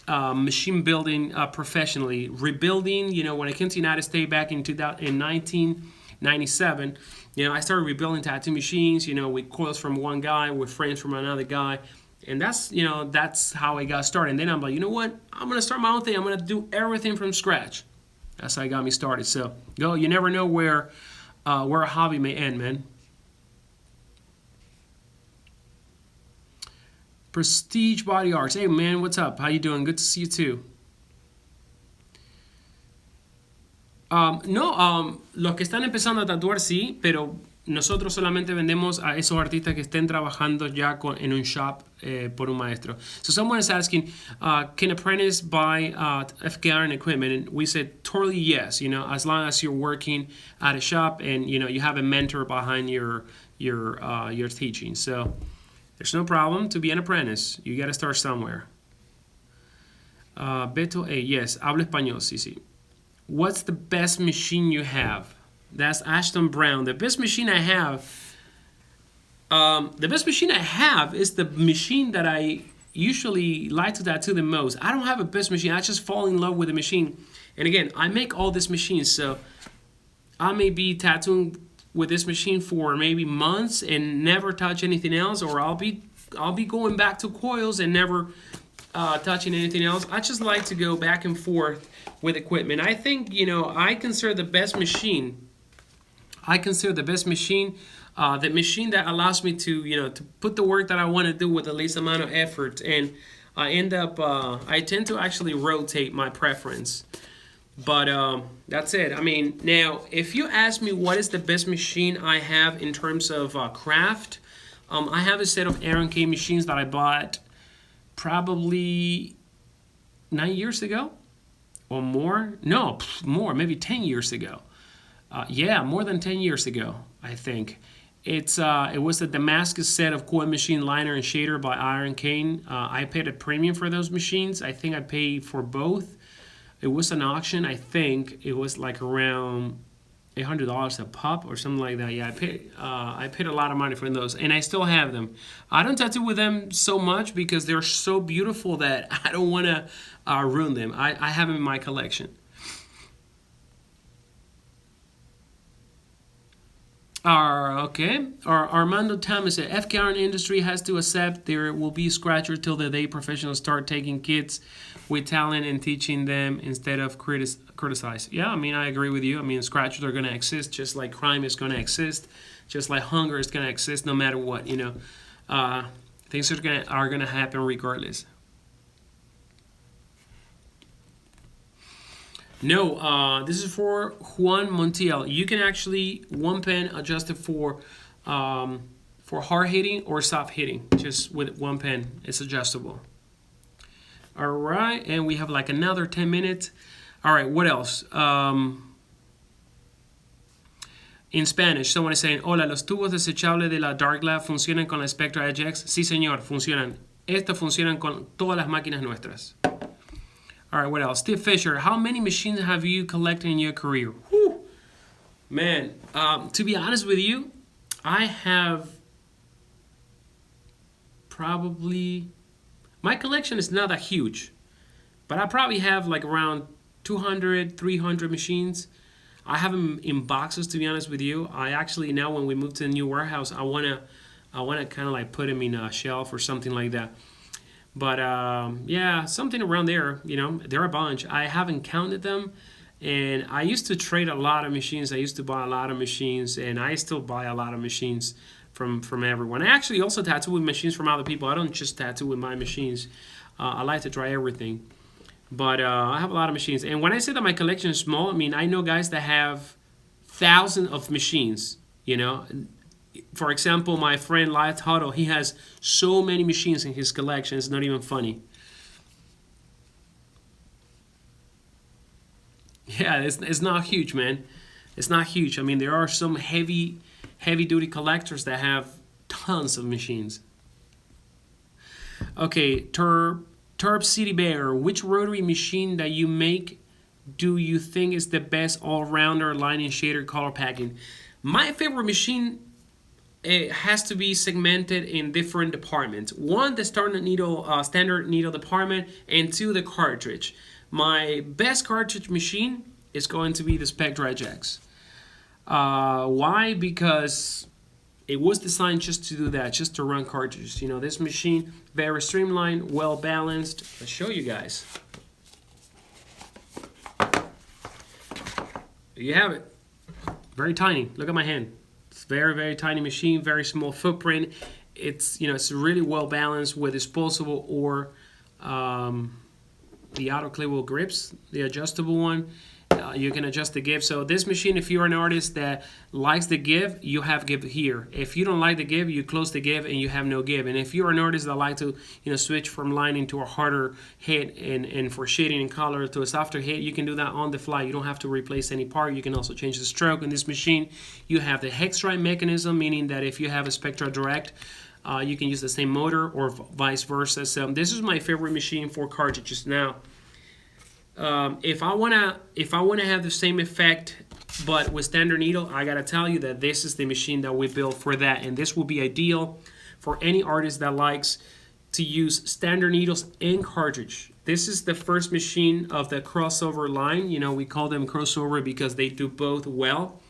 machine building professionally. Rebuilding, you know, when I came to the United States back in 1997, you know, I started rebuilding tattoo machines, you know, with coils from one guy, with frames from another guy. And that's, you know, that's how I got started. And then I'm like, you know what? I'm going to start my own thing. I'm going to do everything from scratch. That's how it got me started. So, go. You never know where a hobby may end, man. Prestige Body Arts. Hey, man, what's up? How you doing? Good to see you, too. No, los que están empezando a tatuar sí, pero nosotros solamente vendemos a esos artistas que estén trabajando ya en un shop por un maestro. So someone is asking, can apprentice buy FKR and equipment? And we said totally yes. As long as you're working at a shop and you have a mentor behind your teaching. So there's no problem to be an apprentice. You got to start somewhere. Beto A, yes, hablo español, sí, sí. What's the best machine you have? That's Ashton Brown. The best machine I have. Is the machine that I usually like to tattoo the most. I don't have a best machine. I just fall in love with the machine. And again, I make all these machines, so I may be tattooing with this machine for maybe months and never touch anything else, or I'll be going back to coils and never touching anything else. I just like to go back and forth with equipment. I think I consider the best machine. The machine that allows me to put the work that I want to do with the least amount of effort, and I tend to actually rotate my preference. But that's it. I mean, now if you ask me what is the best machine I have in terms of craft, I have a set of Aaron K machines that I bought probably 9 years ago or more. No, more, maybe 10 years ago. Yeah, more than 10 years ago, I think. It was a Damascus set of coil machine liner and shader by Iron Cane. I paid a premium for those machines. I think I paid for both. It was an auction. I think it was like around $800 a pop or something like that. Yeah, I paid a lot of money for those, and I still have them. I don't tattoo with them so much because they're so beautiful that I don't want to ruin them. I have them in my collection. Okay. Armando Thomas said, FKR industry has to accept there will be scratchers till the day professionals start taking kids with talent and teaching them instead of criticize. Yeah, I mean, I agree with you. I mean, scratchers are going to exist just like crime is going to exist, just like hunger is going to exist no matter what, Things are going to happen regardless. No, this is for Juan Montiel. You can actually one pen adjust it for hard hitting or soft hitting. Just with one pen, it's adjustable. All right, and we have like another 10 minutes. All right, what else? In Spanish, someone is saying, hola, los tubos desechables de la Dark Lab funcionan con la Spectra Edge X. Sí, señor, funcionan. Estos funcionan con todas las máquinas nuestras. All right, what else? Steve Fisher, how many machines have you collected in your career? Whew. Man, to be honest with you, I have probably... My collection is not that huge, but I probably have like around 200, 300 machines. I have them in boxes, to be honest with you. I actually, now when we move to the new warehouse, I wanna kind of like put them in a shelf or something like that. But yeah, something around there, there are a bunch. I haven't counted them, and I used to trade a lot of machines. I used to buy a lot of machines, and I still buy a lot of machines from everyone. I actually also tattoo with machines from other people. I don't just tattoo with my machines. I like to try everything. But I have a lot of machines. And when I say that my collection is small, I mean, I know guys that have thousands of machines, For example, my friend Light Huddle, he has so many machines in his collection, it's not even funny. Yeah, it's not huge, man. It's not huge. I mean, there are some heavy-duty collectors that have tons of machines. Okay, Turb City Bear, which rotary machine that you make do you think is the best all-rounder lining shader color packing? My favorite machine, it has to be segmented in different departments. One, the standard needle department, and two, the cartridge. My best cartridge machine is going to be the Spectra Edge X. Why? Because it was designed just to do that, just to run cartridges. This machine, very streamlined, well balanced. I'll show you guys. There you have it. Very tiny. Look at my hand. It's very, very tiny machine, very small footprint. It's it's really well balanced with disposable or the autoclavable grips, the adjustable one. you can adjust the give. So this machine, if you're an artist that likes the give, you have give here. If you don't like the give, you close the give and you have no give. And if you're an artist that like to, switch from lining to a harder hit and for shading and color to a softer hit, you can do that on the fly. You don't have to replace any part. You can also change the stroke. In this machine, you have the hex drive mechanism, meaning that if you have a Spectra Direct, you can use the same motor or vice versa. So this is my favorite machine for cartridges. Now, if I wanna have the same effect but with standard needle, I gotta tell you that this is the machine that we built for that, and this will be ideal for any artist that likes to use standard needles and cartridge. This is the first machine of the crossover line. We call them crossover because they do both well.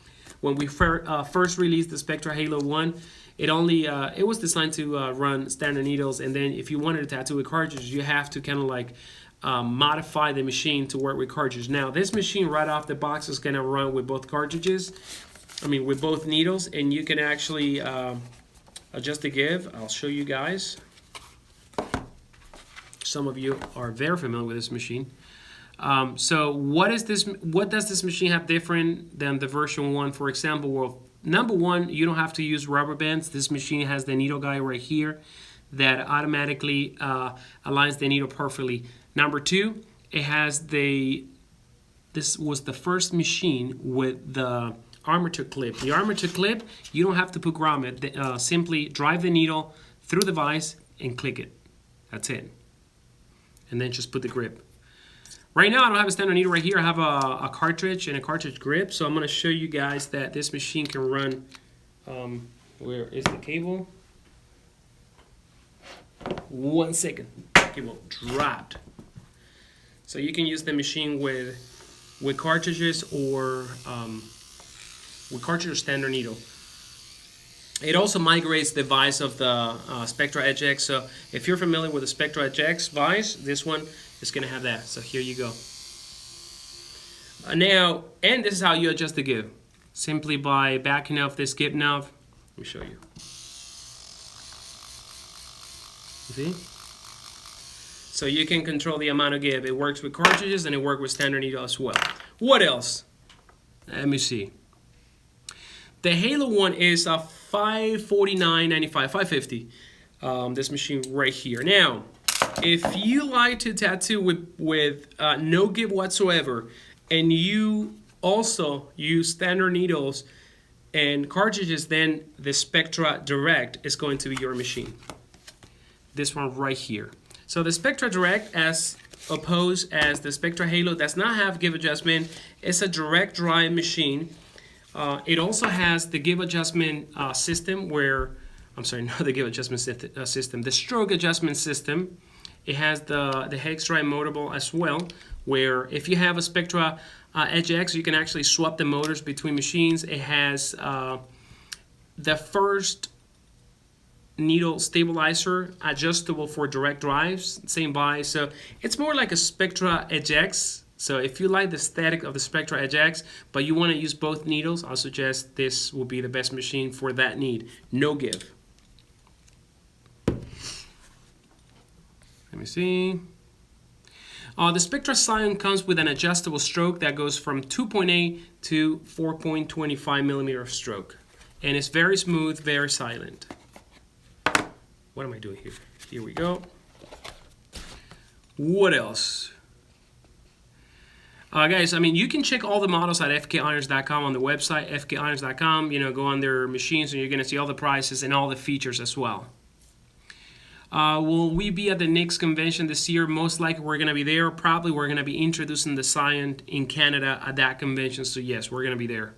When we first released the Spectra Halo 1, it was designed to run standard needles, and then if you wanted to tattoo with cartridges, you have to kind of like modify the machine to work with cartridges. Now, this machine right off the box is going to run with both cartridges, with both needles, and you can actually adjust the give. I'll show you guys. Some of you are very familiar with this machine. So what does this machine have different than the version 1? For example, well, number one, you don't have to use rubber bands. This machine has the needle guide right here that automatically aligns the needle perfectly. Number two, this was the first machine with the armature clip. The armature clip, you don't have to put grommet. Simply drive the needle through the vise and click it. That's it. And then just put the grip. Right now, I don't have a standard needle right here. I have a cartridge and a cartridge grip. So I'm going to show you guys that this machine can run. Where is the cable? 1 second. Cable dropped. So you can use the machine with cartridges or with cartridge or standard needle. It also migrates the vise of the Spectra Edge X. So if you're familiar with the Spectra Edge X vise, this one is going to have that. So here you go. Now, and this is how you adjust the give. Simply by backing off this give knob. Let me show you. You see? So you can control the amount of give. It works with cartridges and it works with standard needle as well. What else? Let me see. The Halo one is a $549.95, $550. This machine right here. Now, if you like to tattoo with no give whatsoever, and you also use standard needles and cartridges, then the Spectra Direct is going to be your machine. This one right here. So the Spectra Direct, as opposed as the Spectra Halo, does not have give adjustment. It's a direct drive machine. It also has the give adjustment system where, I'm sorry, not the give adjustment system, the stroke adjustment system. It has the hex drive motorable as well, where if you have a Spectra Edge X, you can actually swap the motors between machines. It has the first needle stabilizer, adjustable for direct drives, same vise. So it's more like a Spectra Edge X. So if you like the aesthetic of the Spectra Edge X, but you want to use both needles, I'll suggest this will be the best machine for that need. No give. Let me see. The Spectra Scion comes with an adjustable stroke that goes from 2.8 to 4.25 millimeter of stroke. And it's very smooth, very silent. What am I doing here? Here we go. What else? Guys, you can check all the models at fkirons.com on the website, fkirons.com. Go on their machines and you're going to see all the prices and all the features as well. Will we be at the next convention this year? Most likely we're going to be there. Probably we're going to be introducing the Scion in Canada at that convention. So yes, we're going to be there.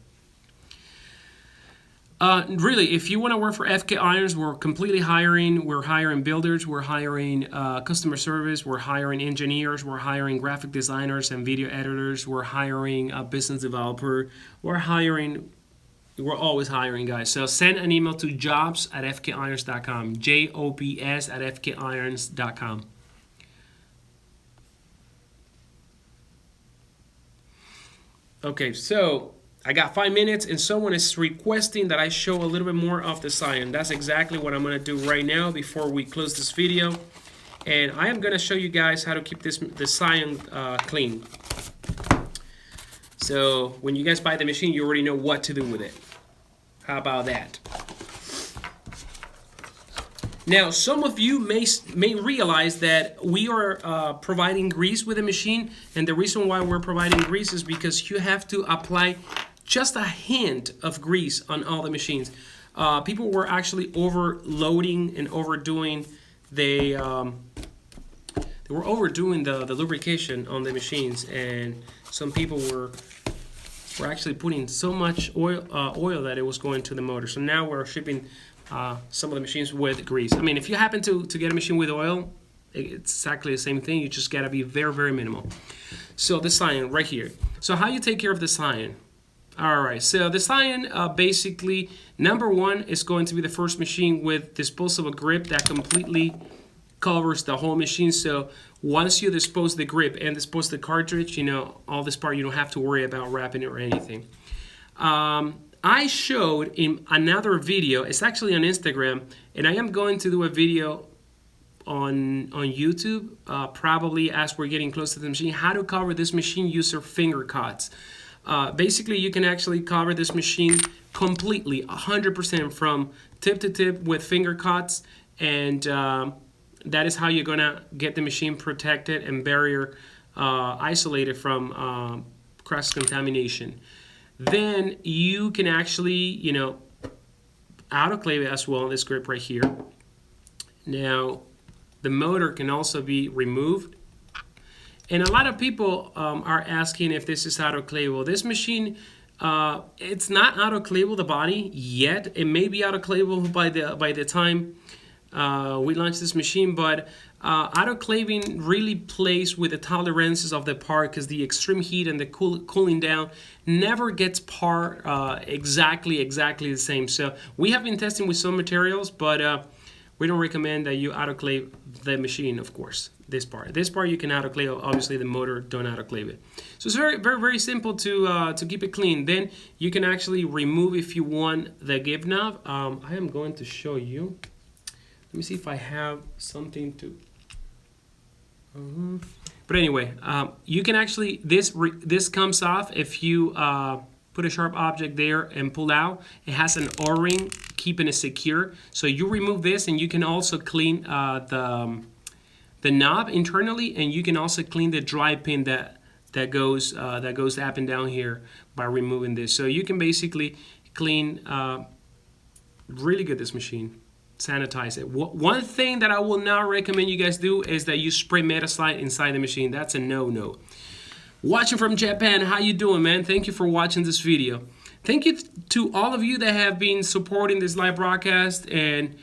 Really, if you want to work for FK Irons, we're completely hiring. We're hiring builders. We're hiring customer service. We're hiring engineers. We're hiring graphic designers and video editors. We're hiring a business developer. We're always hiring, guys. So send an email to jobs@fkirons.com. jobs@fkirons.com. Okay, so I got 5 minutes and someone is requesting that I show a little bit more of the Scion. That's exactly what I'm going to do right now before we close this video. And I am going to show you guys how to keep the Scion clean. So when you guys buy the machine, you already know what to do with it. How about that? Now, some of you may realize that we are providing grease with the machine, and the reason why we're providing grease is because you have to apply just a hint of grease on all the machines. People were actually overloading and overdoing they were overdoing the lubrication on the machines, and some people were actually putting so much oil that it was going to the motor. So now we're shipping some of the machines with grease. I mean, if you happen to get a machine with oil, it's exactly the same thing. You just gotta be very, very minimal. So the Scion right here. So how you take care of the Scion? All right, so the Scion basically, number one is going to be the first machine with disposable grip that completely covers the whole machine. So once you dispose the grip and dispose the cartridge, you know, all this part, you don't have to worry about wrapping it or anything. I showed in another video, it's actually on Instagram, and I am going to do a video on YouTube, probably as we're getting close to the machine, how to cover this machine using finger cuts. Basically, you can actually cover this machine completely, 100% from tip to tip with finger cuts, and that is how you're gonna get the machine protected and barrier isolated from cross-contamination. Then you can actually, you know, autoclave it as well, this grip right here. Now, the motor can also be removed. And a lot of people are asking if this is autoclavable. This machine, it's not autoclavable, the body, yet. It may be autoclavable by the time we launch this machine, but autoclaving really plays with the tolerances of the part, because the extreme heat and the cooling down never gets part exactly the same. So we have been testing with some materials, but we don't recommend that you autoclave the machine, of course. This part you can autoclave. Obviously, the motor don't autoclave it. So it's very, very, very simple to keep it clean. Then you can actually remove, if you want, the give knob. I am going to show you. Let me see if I have something to. But anyway, you can actually, this comes off if you put a sharp object there and pull out. It has an O-ring keeping it secure. So you remove this, and you can also clean the knob internally, and you can also clean the drive pin that goes up and down here by removing this. So you can basically clean really good this machine. Sanitize it. One thing that I will not recommend you guys do is that you spray Metaslide inside the machine. That's a no-no. Watching from Japan, how you doing, man? Thank you for watching this video. Thank you to all of you that have been supporting this live broadcast. And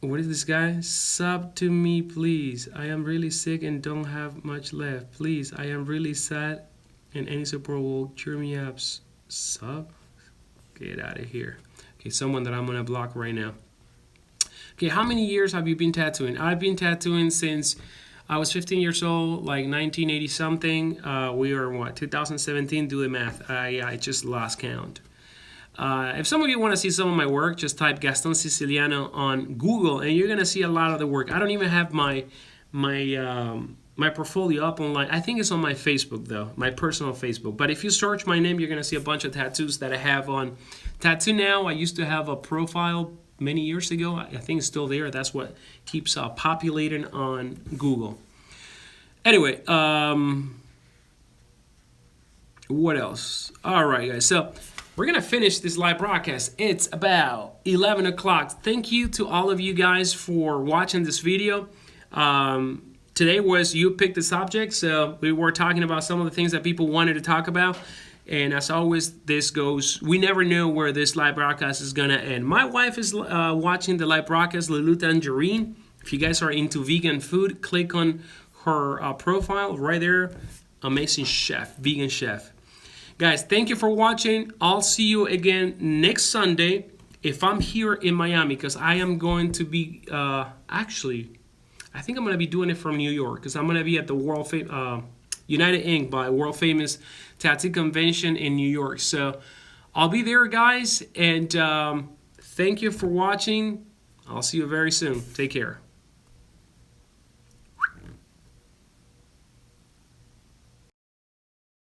what is this guy? Sub to me, please. I am really sick and don't have much left. Please, I am really sad, and any support will cheer me up. Sub? Get out of here. Okay, someone that I'm gonna block right now. Okay, how many years have you been tattooing? I've been tattooing since I was 15 years old, like 1980 something. We are what, 2017? Do the math. I just lost count. If some of you want to see some of my work, just type Gaston Siciliano on Google, and you're gonna see a lot of the work. I don't even have my portfolio up online. I think it's on my Facebook though, my personal Facebook. But if you search my name, you're gonna see a bunch of tattoos that I have on Tattoo Now. I used to have a profile many years ago. I think it's still there. That's what keeps populating on Google. Anyway, what else? All right, guys. So we're gonna finish this live broadcast. It's about 11 o'clock. Thank you to all of you guys for watching this video. Today was you picked the subject, so we were talking about some of the things that people wanted to talk about. And as always, this goes, we never know where this live broadcast is gonna end. My wife is watching the live broadcast, Lulu Tangerine. If you guys are into vegan food, click on her profile right there. Amazing chef, vegan chef. Guys, thank you for watching. I'll see you again next Sunday if I'm here in Miami, because I am going to be, actually, I think I'm going to be doing it from New York, because I'm going to be at the United Ink by world famous tattoo convention in New York. So I'll be there, guys, and thank you for watching. I'll see you very soon. Take care.